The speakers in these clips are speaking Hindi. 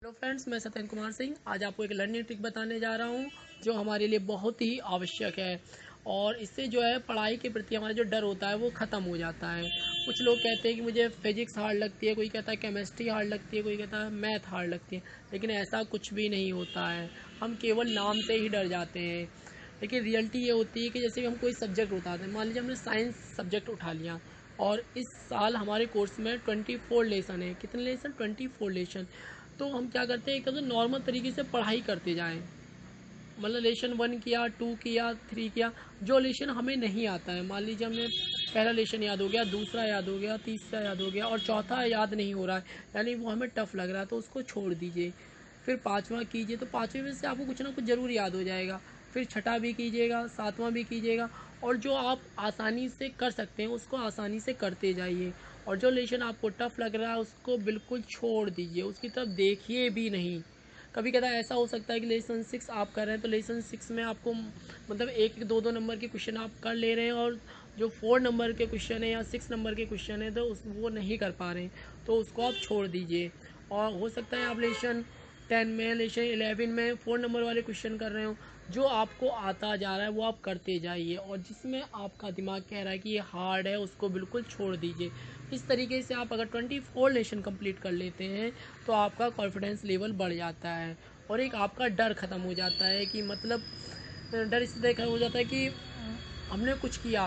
हेलो फ्रेंड्स, मैं सत्यन कुमार सिंह आज आपको एक लर्निंग ट्रिक बताने जा रहा हूँ जो हमारे लिए बहुत ही आवश्यक है। और इससे जो है पढ़ाई के प्रति हमारा जो डर होता है वो ख़त्म हो जाता है। कुछ लोग कहते हैं कि मुझे फिजिक्स हार्ड लगती है, कोई कहता है केमिस्ट्री हार्ड लगती है, कोई कहता है मैथ हार्ड लगती है। लेकिन ऐसा कुछ भी नहीं होता है, हम केवल नाम से ही डर जाते हैं। लेकिन रियलिटी ये होती है कि जैसे कि हम कोई सब्जेक्ट उठाते हैं, मान लीजिए हमने साइंस सब्जेक्ट उठा लिया और इस साल हमारे कोर्स में 24 लेसन है। कितने लेसन? 24 लेसन। तो हम क्या करते हैं, एक तो नॉर्मल तरीके से पढ़ाई करते जाएं। मतलब लेसन 1 किया, 2 किया, 3 किया। जो लेसन हमें नहीं आता है, मान लीजिए हमने पहला लेसन याद हो गया, दूसरा याद हो गया, तीसरा याद हो गया और चौथा याद नहीं हो रहा है, यानी वो हमें टफ लग रहा है, तो उसको छोड़ दीजिए। फिर पाँचवा कीजिए, तो पाँचवें में से आपको कुछ ना कुछ ज़रूर याद हो जाएगा। फिर छठा भी कीजिएगा, सातवां भी कीजिएगा। और जो आप आसानी से कर सकते हैं उसको आसानी से करते जाइए। और जो लेसन आपको टफ लग रहा है उसको बिल्कुल छोड़ दीजिए, उसकी तरफ देखिए भी नहीं। कभी कदा ऐसा हो सकता है कि लेसन 6 आप कर रहे हैं, तो लेसन 6 में आपको मतलब एक दो दो नंबर के क्वेश्चन आप कर ले रहे हैं और जो 4 नंबर के क्वेश्चन है या 6 नंबर के क्वेश्चन है तो वो नहीं कर पा रहे हैं, तो उसको आप छोड़ दीजिए। और हो सकता है आप लेसन 10 में, लेसन 11 में 4 नंबर वाले क्वेश्चन कर रहे हो। जो आपको आता जा रहा है वो आप करते जाइए, और जिसमें आपका दिमाग कह रहा है कि ये हार्ड है उसको बिल्कुल छोड़ दीजिए। इस तरीके से आप अगर 24 लेसन कंप्लीट कर लेते हैं तो आपका कॉन्फिडेंस लेवल बढ़ जाता है और एक आपका डर ख़त्म हो जाता है कि मतलब डर इससे देखा हो जाता है कि हमने कुछ किया,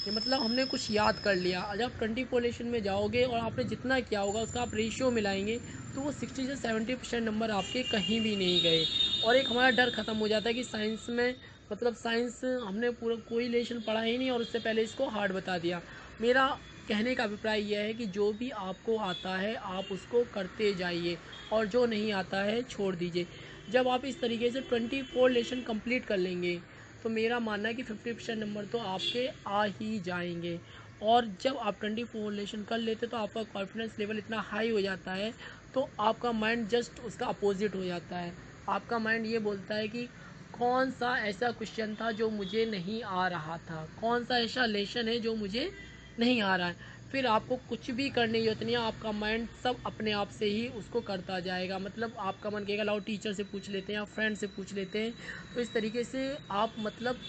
ये मतलब हमने कुछ याद कर लिया। जब आप 24 लेसन में जाओगे और आपने जितना किया होगा उसका आप रेशियो मिलाएंगे तो वो 60 से 70% नंबर आपके कहीं भी नहीं गए। और एक हमारा डर ख़त्म हो जाता है कि साइंस में मतलब साइंस हमने पूरा कोई लेसन पढ़ा ही नहीं और उससे पहले इसको हार्ड बता दिया। मेरा कहने का अभिप्राय यह है कि जो भी आपको आता है आप उसको करते जाइए और जो नहीं आता है छोड़ दीजिए। जब आप इस तरीके से 24 लेसन कंप्लीट कर लेंगे तो मेरा मानना है कि 50% नंबर तो आपके आ ही जाएंगे। और जब आप 24 लेसन कर लेते तो आपका कॉन्फिडेंस लेवल इतना हाई हो जाता है तो आपका माइंड जस्ट उसका अपोजिट हो जाता है। आपका माइंड ये बोलता है कि कौन सा ऐसा क्वेश्चन था जो मुझे नहीं आ रहा था, कौन सा ऐसा लेसन है जो मुझे नहीं आ रहा है। फिर आपको कुछ भी करने की जरूरत नहीं है, आपका माइंड सब अपने आप से ही उसको करता जाएगा। मतलब आपका मन कहेगा लाओ टीचर से पूछ लेते हैं या फ्रेंड से पूछ लेते हैं। तो इस तरीके से आप मतलब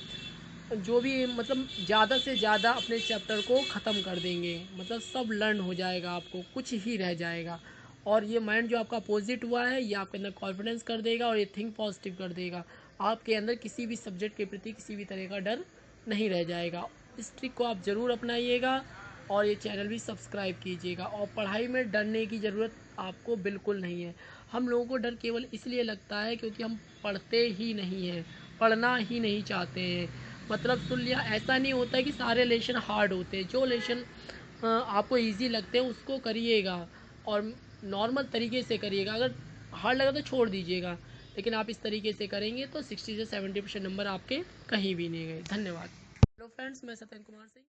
जो भी मतलब ज़्यादा से ज़्यादा अपने चैप्टर को ख़त्म कर देंगे, मतलब सब लर्न हो जाएगा, आपको कुछ ही रह जाएगा। और ये माइंड जो आपका अपोजिट हुआ है ये आपके अंदर कॉन्फिडेंस कर देगा और ये थिंक पॉजिटिव कर देगा। आपके अंदर किसी भी सब्जेक्ट के प्रति किसी भी तरह का डर नहीं रह जाएगा। इस ट्रिक को आप ज़रूर अपनाइएगा और ये चैनल भी सब्सक्राइब कीजिएगा। और पढ़ाई में डरने की ज़रूरत आपको बिल्कुल नहीं है। हम लोगों को डर केवल इसलिए लगता है क्योंकि हम पढ़ते ही नहीं हैं, पढ़ना ही नहीं चाहते हैं। मतलब सुन लिया, ऐसा नहीं होता है कि सारे लेसन हार्ड होते हैं। जो लेसन आपको इजी लगते हैं उसको करिएगा और नॉर्मल तरीके से करिएगा। अगर हार्ड लगा तो छोड़ दीजिएगा, लेकिन आप इस तरीके से करेंगे तो 60 से 70% नंबर आपके कहीं भी नहीं गए। धन्यवाद। हेलो फ्रेंड्स, मैं सत्यन कुमार सिंह।